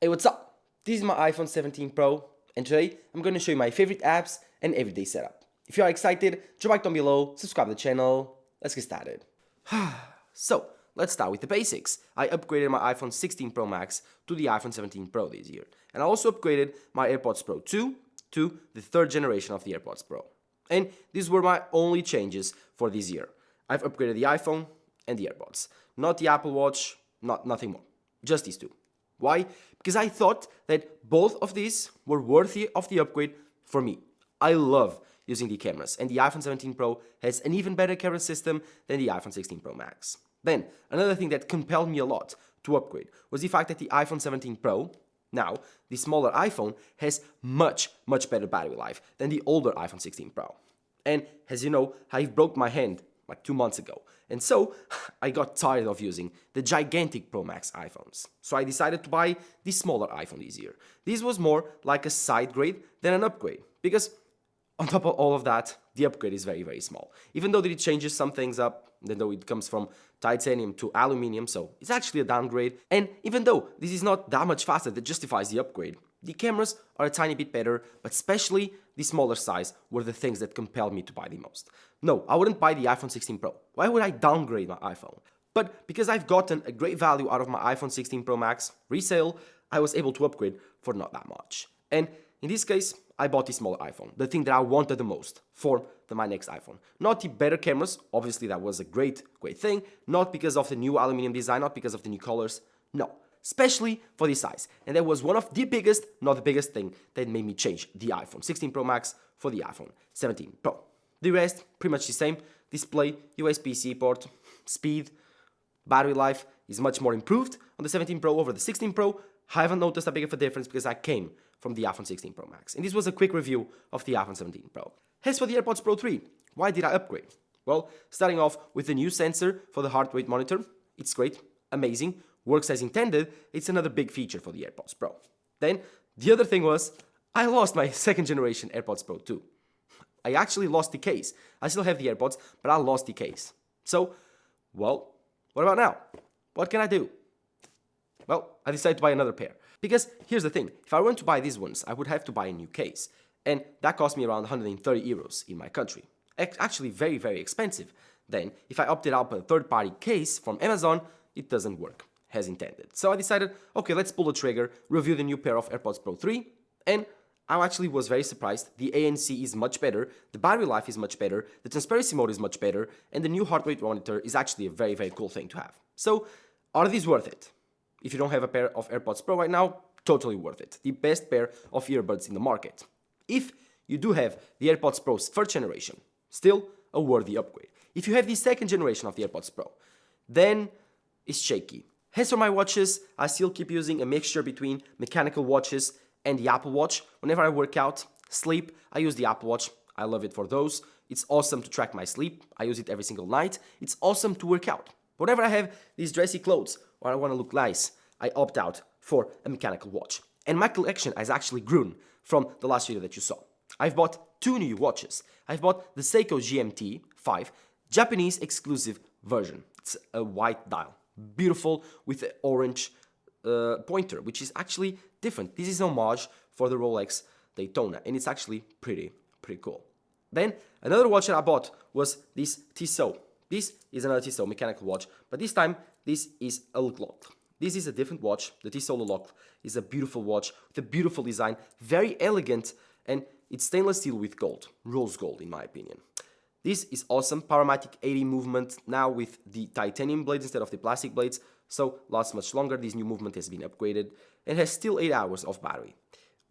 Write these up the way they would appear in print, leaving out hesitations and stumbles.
Hey, what's up? This is my iPhone 17 Pro, and today I'm going to show you my favorite apps and everyday setup. If you are excited, drop a like down below, subscribe to the channel, let's get started. So, let's start with the basics. I upgraded my iPhone 16 Pro Max to the iPhone 17 Pro this year, and I also upgraded my AirPods Pro 2 to the third generation of the AirPods Pro. And these were my only changes for this year. I've upgraded the iPhone and the AirPods, not the Apple Watch, nothing more, just these two. Why? Because I thought that both of these were worthy of the upgrade for me. I love using the cameras, and the iPhone 17 Pro has an even better camera system than the iPhone 16 Pro Max. Then, another thing that compelled me a lot to upgrade was the fact that the iPhone 17 Pro, now the smaller iPhone, has much better battery life than the older iPhone 16 Pro. And as you know, I broke my hand like 2 months ago. And so I got tired of using the gigantic Pro Max iPhones. So I decided to buy the smaller iPhone this year. This was more like a side grade than an upgrade, because on top of all of that, the upgrade is very small. Even though it changes some things up, even though it comes from titanium to aluminum, so it's actually a downgrade. And even though this is not that much faster that justifies the upgrade, the cameras are a tiny bit better, but especially the smaller size were the things that compelled me to buy the most. No, I wouldn't buy the iPhone 16 Pro. Why would I downgrade my iPhone? But because I've gotten a great value out of my iPhone 16 Pro Max resale, I was able to upgrade for not that much. And in this case, I bought the smaller iPhone, the thing that I wanted the most for my next iPhone. Not the better cameras, obviously that was a great thing, not because of the new aluminum design, not because of the new colors, no. Especially for the size. And that was one of the biggest, not the biggest thing that made me change the iPhone 16 Pro Max for the iPhone 17 Pro. The rest, pretty much the same. Display, USB-C port, speed, battery life is much more improved on the 17 Pro over the 16 Pro. I haven't noticed a big of a difference because I came from the iPhone 16 Pro Max. And this was a quick review of the iPhone 17 Pro. As for the AirPods Pro 3, why did I upgrade? Well, starting off with the new sensor for the heart rate monitor. It's great, amazing, works as intended. It's another big feature for the AirPods Pro. Then, the other thing was, I lost my second generation AirPods Pro 2. I actually lost the case. I still have the AirPods, but I lost the case. So, well, what about now? What can I do? Well, I decided to buy another pair. Because here's the thing, if I were to buy these ones, I would have to buy a new case. And that cost me around 130 euros in my country. Actually very expensive. Then, if I opted out a third-party case from Amazon, it doesn't work as intended. So I decided, okay, let's pull the trigger, review the new pair of AirPods Pro 3, and I actually was very surprised. The ANC is much better, the battery life is much better, the transparency mode is much better, and the new heart rate monitor is actually a very cool thing to have. So, are these worth it? If you don't have a pair of AirPods Pro right now, totally worth it. The best pair of earbuds in the market. If you do have the AirPods Pro's first generation, still a worthy upgrade. If you have the second generation of the AirPods Pro, then it's shaky. As for my watches, I still keep using a mixture between mechanical watches and the Apple Watch. Whenever I work out, sleep, I use the Apple Watch. I love it for those. It's awesome to track my sleep. I use it every single night. It's awesome to work out. Whenever I have these dressy clothes or I want to look nice, I opt out for a mechanical watch. And my collection has actually grown from the last video that you saw. I've bought 2 new watches. I've bought the Seiko GMT 5 Japanese exclusive version. It's a white dial. Beautiful with the orange pointer, which is actually different. This is an homage for the Rolex Daytona, and it's actually pretty cool. Then another watch that I bought was this Tissot. This is another Tissot mechanical watch, but this time this is a lock. This is a different watch. The Tissot lock is a beautiful watch with a beautiful design, very elegant, and it's stainless steel with gold, rose gold in my opinion. This is awesome, PowerMatic 80 movement now with the titanium blades instead of the plastic blades, so lasts much longer. This new movement has been upgraded and has still 8 hours of battery,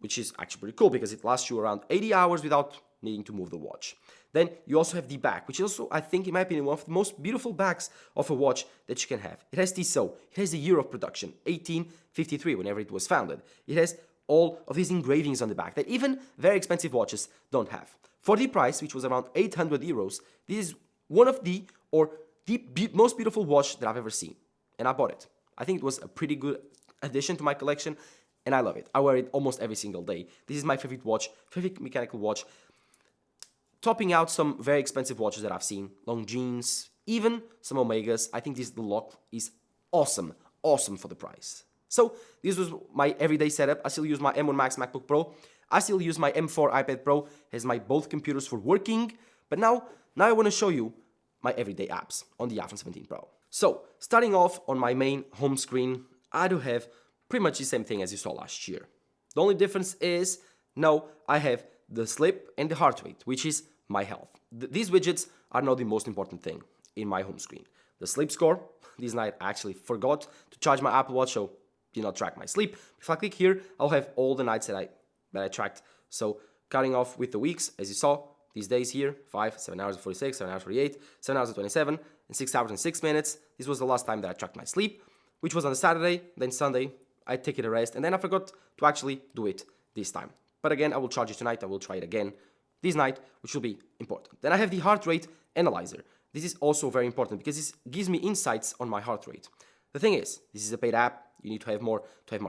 which is actually pretty cool because it lasts you around 80 hours without needing to move the watch. Then you also have the back, which is also, I think, in my opinion, one of the most beautiful backs of a watch that you can have. It has Tissot, it has the year of production, 1853, whenever it was founded. It has all of these engravings on the back that even very expensive watches don't have. For the price, which was around 800 euros, this is one of the most beautiful watch that I've ever seen. And I bought it. I think it was a pretty good addition to my collection, and I love it. I wear it almost every single day. This is my favorite watch, favorite mechanical watch. Topping out some very expensive watches that I've seen, Longines, even some Omegas. I think the lock is awesome for the price. So this was my everyday setup. I still use my M1 Max MacBook Pro. I still use my M4 iPad Pro as my both computers for working. But now I want to show you my everyday apps on the iPhone 17 Pro. So starting off on my main home screen, I do have pretty much the same thing as you saw last year. The only difference is now I have the sleep and the heart rate, which is my health. These widgets are not the most important thing in my home screen. The sleep score, this night I actually forgot to charge my Apple Watch, so did not track my sleep. If I click here, I'll have all the nights that I tracked. So cutting off with the weeks, as you saw, these days here, 7 hours and 46, 7 hours and 48, 7 hours and 27, and 6 hours and 6 minutes. This was the last time that I tracked my sleep, which was on a Saturday. Then Sunday, I take it a rest, and then I forgot to actually do it this time. But again, I will charge it tonight. I will try it again this night, which will be important. Then I have the heart rate analyzer. This is also very important because this gives me insights on my heart rate. The thing is, this is a paid app. You need to have more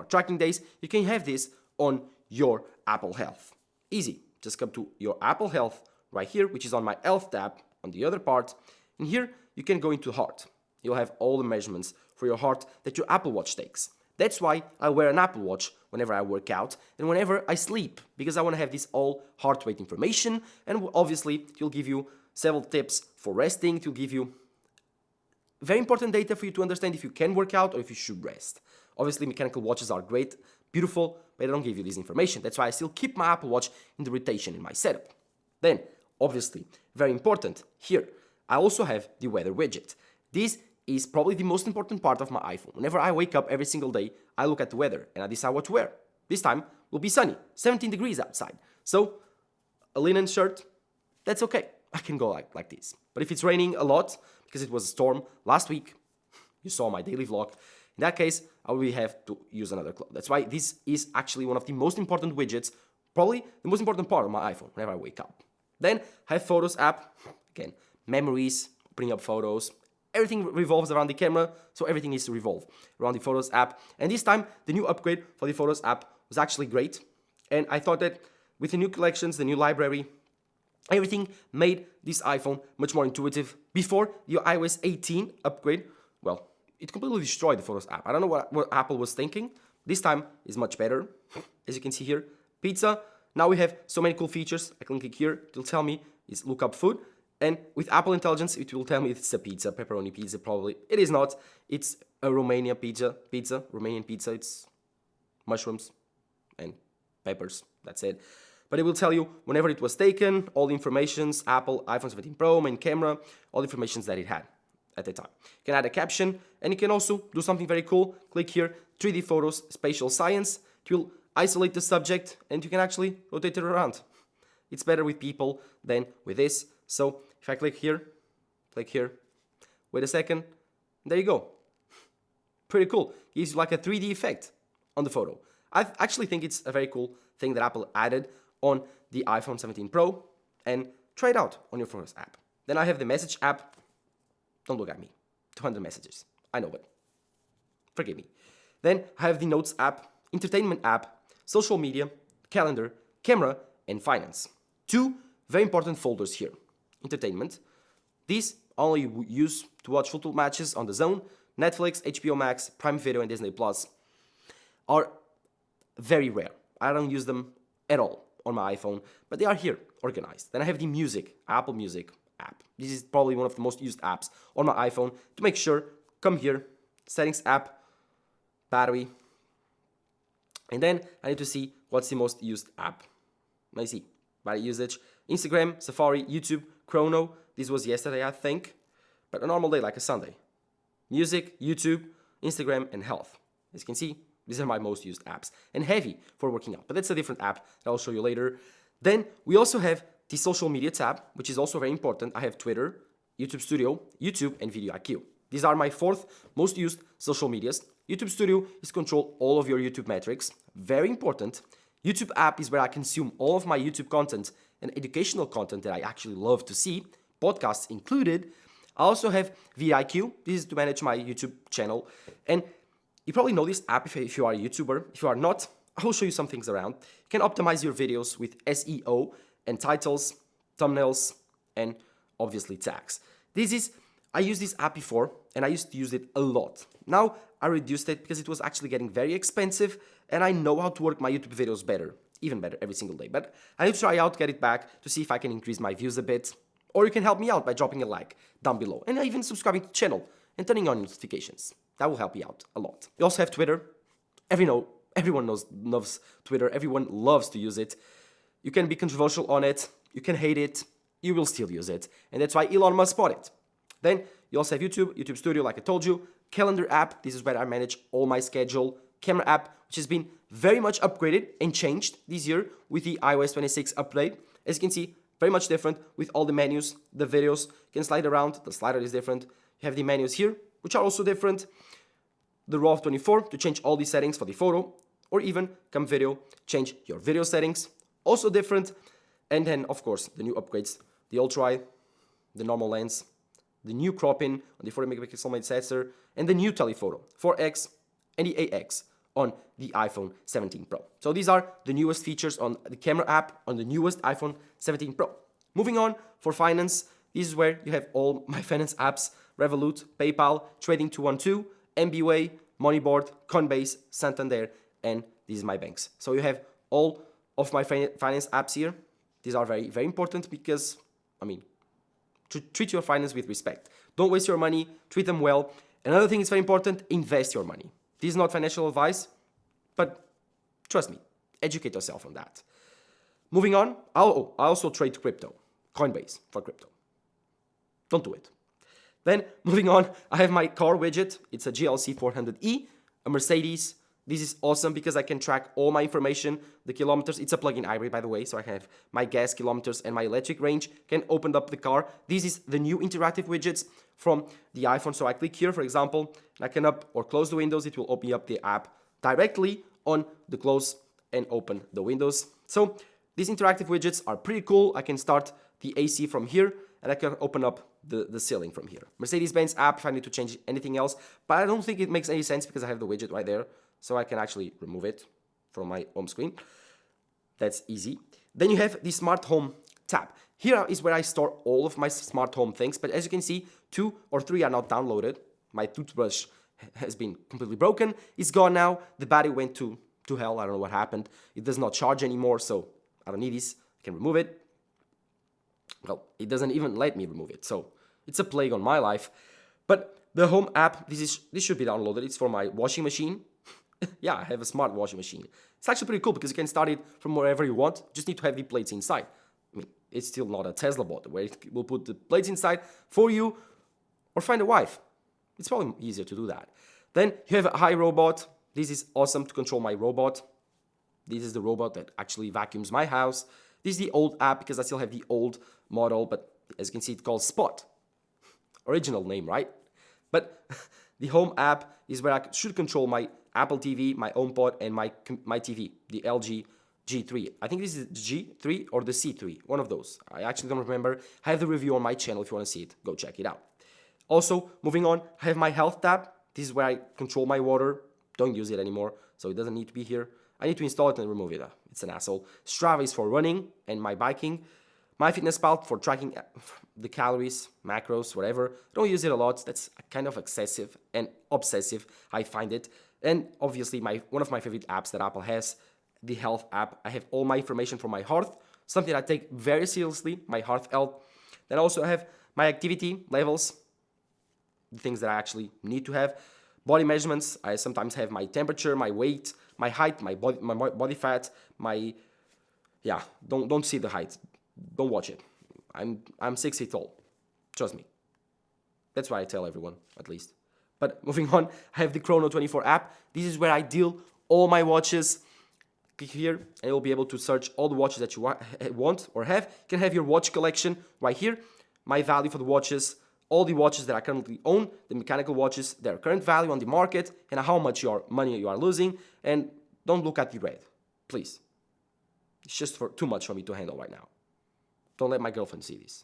tracking days. You can have this on your Apple Health. Easy. Just come to your Apple Health right here, which is on my Health tab on the other part. And here you can go into heart. You'll have all the measurements for your heart that your Apple Watch takes. That's why I wear an Apple Watch whenever I work out and whenever I sleep, because I want to have this all heart rate information, and obviously it will give you several tips for resting. It will give you very important data for you to understand if you can work out or if you should rest. Obviously mechanical watches are great, beautiful, but they don't give you this information. That's why I still keep my Apple Watch in the rotation in my setup. Then, obviously, very important, here, I also have the weather widget. This is probably the most important part of my iPhone. Whenever I wake up every single day, I look at the weather and I decide what to wear. This time will be sunny, 17 degrees outside. So, a linen shirt, that's okay. I can go like this. But if it's raining a lot, because it was a storm last week, you saw my daily vlog, in that case, I will have to use another cloth. That's why this is actually one of the most important widgets, probably the most important part of my iPhone whenever I wake up. Then I have Photos app, again, memories, bring up photos, everything revolves around the camera, so everything needs to revolve around the Photos app. And this time, the new upgrade for the Photos app was actually great. And I thought that with the new collections, the new library, everything made this iPhone much more intuitive. Before the iOS 18 upgrade, well, it completely destroyed the Photos app. I don't know what Apple was thinking. This time is much better. As you can see here, pizza. Now we have so many cool features. I can click here. It will tell me it's look up food. And with Apple Intelligence, it will tell me it's a pizza, pepperoni pizza probably. It is not. It's a Romanian pizza. Romanian pizza. It's mushrooms and peppers. That's it. But it will tell you whenever it was taken, all the informations, Apple, iPhone 17 Pro, main camera, all the informations that it had at the time. You can add a caption, and you can also do something very cool. Click here, 3D photos, spatial science. It will isolate the subject, and you can actually rotate it around. It's better with people than with this. So if I click here, wait a second, there you go. Pretty cool. Gives you like a 3D effect on the photo. I actually think it's a very cool thing that Apple added on the iPhone 17 Pro, and try it out on your Photos app. Then I have the Message app. Don't look at me. 200 messages. I know, but forgive me. Then I have the Notes app, Entertainment app, Social media, Calendar, Camera, and Finance. 2 very important folders here. Entertainment. These only use to watch football matches on the Zone. Netflix, HBO Max, Prime Video, and Disney Plus are very rare. I don't use them at all on my iPhone, but they are here, organized. Then I have the Music, Apple Music app. This is probably one of the most used apps on my iPhone. To make sure, come here, Settings app, Battery, and then I need to see what's the most used app. I see, battery usage, Instagram, Safari, YouTube, Chrono. This was yesterday, I think, but a normal day like a Sunday. Music, YouTube, Instagram, and Health. As you can see, these are my most used apps, and Heavy for working out, but that's a different app that I'll show you later. Then we also have the Social Media tab, which is also very important. I have Twitter, YouTube Studio, YouTube, and Video IQ. These are my 4th most used social medias. YouTube Studio is control all of your YouTube metrics. Very important. YouTube app is where I consume all of my YouTube content and educational content that I actually love to see, podcasts included. I also have VIQ. This is to manage my YouTube channel. And you probably know this app if you are a YouTuber. If you are not, I will show you some things around. You can optimize your videos with SEO and titles, thumbnails, and obviously tags. I used this app before, and I used to use it a lot. Now, I reduced it because it was actually getting very expensive, and I know how to work my YouTube videos better, even better every single day. But I need to try out, get it back to see if I can increase my views a bit. Or you can help me out by dropping a like down below and even subscribing to the channel and turning on notifications. That will help you out a lot. We also have Twitter. Everyone loves Twitter. Everyone loves to use it. You can be controversial on it. You can hate it. You will still use it. And that's why Elon Musk bought it. Then you also have YouTube Studio, like I told you. Calendar app. This is where I manage all my schedule. Camera app, which has been very much upgraded and changed this year with the iOS 26 update. As you can see, very much different with all the menus, the videos. You can slide around. The slider is different. You have the menus here, which are also different. The RAW 24 to change all the settings for the photo, or even come video, change your video settings, also different. And then, of course, the new upgrades, the ultra-wide, the normal lens, the new cropping on the 40 megapixel sensor, and the new telephoto 4X and the AX on the iPhone 17 Pro. So these are the newest features on the camera app on the newest iPhone 17 Pro. Moving on, for finance, this is where you have all my finance apps: Revolut, PayPal, Trading 212, MBWay, Moneyboard, Coinbase, Santander, and these are my banks. So you have all of my finance apps here. These are very, very important because, to treat your finance with respect. Don't waste your money, treat them well. Another thing is very important, invest your money. This is not financial advice, but trust me, educate yourself on that. Moving on, I also trade crypto, Coinbase for crypto. Don't do it. Then, moving on, I have my car widget. It's a GLC 400e, a Mercedes. This is awesome because I can track all my information, the kilometers. It's a plug-in hybrid, by the way, so I can have my gas kilometers and my electric range. Can open up the car. This is the new interactive widgets from the iPhone. So I click here, for example, and I can up or close the windows. It will open up the app directly on the close and open the windows. So these interactive widgets are pretty cool. I can start the AC from here, and I can open up the ceiling from here. Mercedes-Benz app if I need to change anything else, but I don't think it makes any sense because I have the widget right there, so I can actually remove it from my home screen. That's easy. Then you have the smart home tab. Here is where I store all of my smart home things, but as you can see, 2 or 3 are not downloaded. My toothbrush has been completely broken. It's gone now. The battery went to hell. I don't know what happened. It does not charge anymore, so I don't need this. I can remove it. Well, it doesn't even let me remove it, so it's a plague on my life. But the home app, this should be downloaded. It's for my washing machine. Yeah, I have a smart washing machine. It's actually pretty cool because you can start it from wherever you want. Just need to have the plates inside. It's still not a Tesla bot where it will put the plates inside for you, or find a wife. It's probably easier to do that. Then you have a iRobot. This is awesome to control my robot. This is the robot that actually vacuums my house. This is the old app because I still have the old model, but as you can see, it's called Spot. Original name, right? But the home app is where I should control my Apple TV, my HomePod, and my TV, the LG G3. I think this is the G3 or the C3, one of those. I actually don't remember. I have the review on my channel. If you want to see it, go check it out. Also, moving on, I have my health tab. This is where I control my water. Don't use it anymore, so it doesn't need to be here. I need to install it and remove it. It's an hassle. Strava is for running and my biking. MyFitnessPal for tracking the calories, macros, whatever. I don't use it a lot. That's kind of excessive and obsessive, I find it. And obviously, one of my favorite apps that Apple has, the health app. I have all my information from my heart, something I take very seriously, my heart health. Then I also have my activity levels, the things that I actually need to have. Body measurements, I sometimes have my temperature, my weight, my height, my body fat, don't see the height. Don't watch it. I'm 6 feet tall. Trust me. That's what I tell everyone, at least. But moving on, I have the Chrono 24 app. This is where I deal all my watches. Click here, and you'll be able to search all the watches that you want or have. You can have your watch collection right here. My value for the watches, all the watches that I currently own, the mechanical watches, their current value on the market, and how much money you are losing. And don't look at the red, please. It's just too much for me to handle right now. Don't let my girlfriend see this,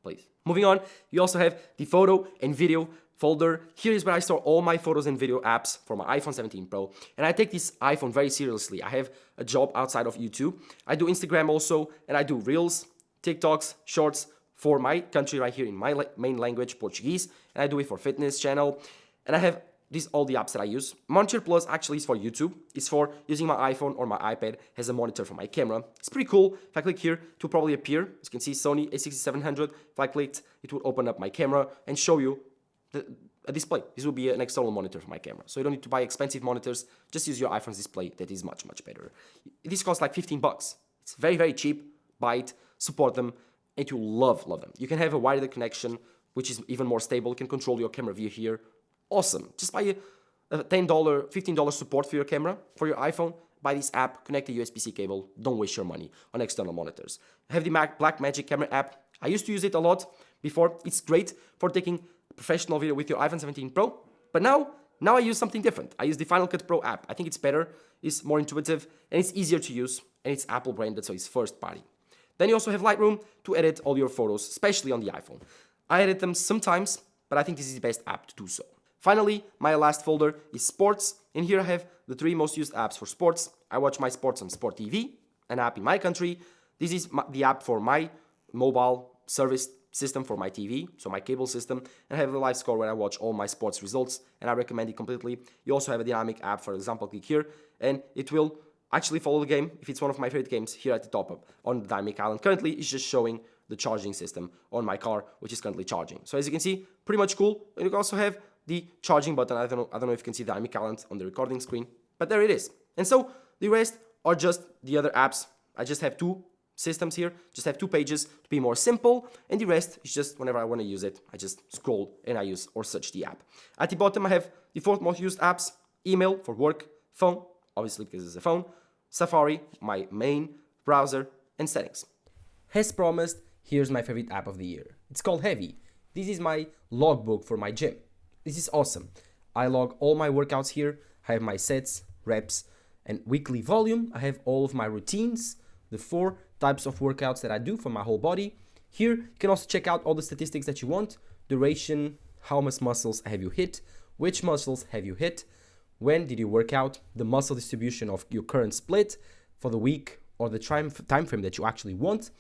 please. Moving on, you also have the photo and video folder. Here is where I store all my photos and video apps for my iPhone 17 Pro. And I take this iPhone very seriously. I have a job outside of YouTube. I do Instagram also, and I do Reels, TikToks, Shorts for my country right here in my main language, Portuguese. And I do it for fitness channel. And I have these are all the apps that I use. Monitor Plus actually is for YouTube. It's for using my iPhone or my iPad as a monitor for my camera. It's pretty cool. If I click here, it will probably appear. As you can see, Sony a6700. If I clicked, it will open up my camera and show you a display. This will be an external monitor for my camera. So you don't need to buy expensive monitors. Just use your iPhone's display. That is much, much better. This costs like 15 bucks. It's very, very cheap. Buy it, support them, and you'll love them. You can have a wired connection, which is even more stable. You can control your camera view here. Awesome. Just buy a $10, $15 support for your camera, for your iPhone. Buy this app, connect a USB-C cable. Don't waste your money on external monitors. I have the Blackmagic camera app. I used to use it a lot before. It's great for taking professional video with your iPhone 17 Pro. But now I use something different. I use the Final Cut Pro app. I think it's better, it's more intuitive, and it's easier to use. And it's Apple branded, so it's first party. Then you also have Lightroom to edit all your photos, especially on the iPhone. I edit them sometimes, but I think this is the best app to do so. Finally, my last folder is sports, and here I have the 3 most used apps for sports. I watch my sports on Sport TV, an app in my country. This is the app for my mobile service system for my TV, so my cable system, and I have a live score where I watch all my sports results, and I recommend it completely. You also have a dynamic app, for example, click here, and it will actually follow the game if it's one of my favorite games here at the top on the dynamic island. Currently, it's just showing the charging system on my car, which is currently charging. So as you can see, pretty much cool. And you can also have the charging button. I don't know if you can see the dynamic island on the recording screen, but there it is. And so the rest are just the other apps. I just have 2 systems here, just have 2 pages to be more simple, and the rest is just whenever I want to use it, I just scroll and I use or search the app. At the bottom, I have the 4 most used apps: email for work, phone, obviously because it's a phone, Safari, my main browser, and settings. As promised, here's my favorite app of the year. It's called Heavy. This is my logbook for my gym. This is awesome. I log all my workouts here. I have my sets, reps, and weekly volume. I have all of my routines, the 4 types of workouts that I do for my whole body. Here, you can also check out all the statistics that you want: duration, how much muscles have you hit, which muscles have you hit, when did you work out, the muscle distribution of your current split for the week or the time frame that you actually want.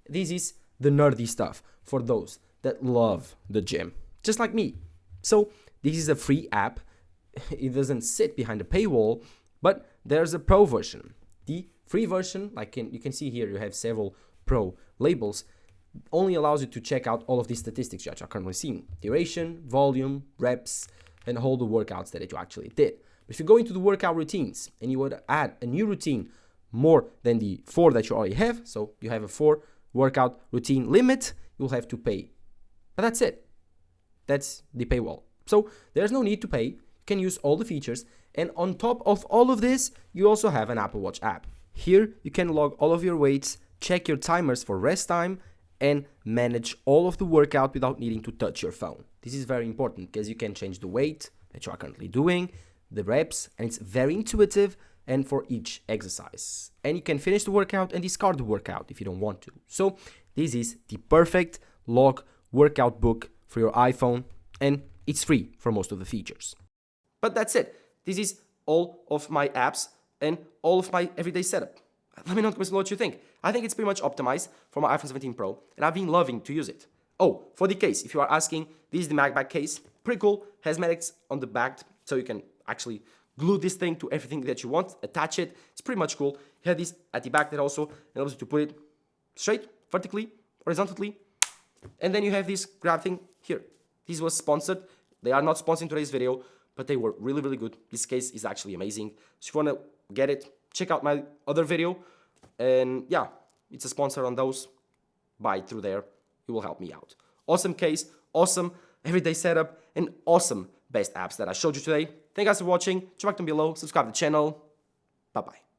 This is the nerdy stuff for those that love the gym, just like me. So this is a free app. It doesn't sit behind a paywall, but there's a pro version. The free version, like you can see here, you have several pro labels, only allows you to check out all of these statistics that you're currently seeing: duration, volume, reps, and all the workouts that you actually did. But if you go into the workout routines and you would add a new routine more than the 4 that you already have, so you have a 4 workout routine limit, you'll have to pay. But that's it. That's the paywall. So there's no need to pay. You can use all the features. And on top of all of this, you also have an Apple Watch app. Here, you can log all of your weights, check your timers for rest time, and manage all of the workout without needing to touch your phone. This is very important because you can change the weight that you are currently doing, the reps, and it's very intuitive and for each exercise. And you can finish the workout and discard the workout if you don't want to. So this is the perfect log workout book for your iPhone, and it's free for most of the features. But that's it. This is all of my apps and all of my everyday setup. Let me know what you think. I think it's pretty much optimized for my iPhone 17 Pro, and I've been loving to use it. Oh, for the case, if you are asking, this is the MagBag case. Pretty cool. Has magnets on the back, so you can actually glue this thing to everything that you want, attach it. It's pretty much cool. You have this at the back that also allows you to put it straight, vertically, horizontally. And then you have this grab thing here. This was sponsored. They are not sponsoring today's video, but they were really, really good. This case is actually amazing. So if you want to get it, check out my other video. And yeah, it's a sponsor on those. Buy it through there. It will help me out. Awesome case, awesome everyday setup, and awesome best apps that I showed you today. Thank you guys for watching. Drop a like down below, subscribe to the channel. Bye-bye.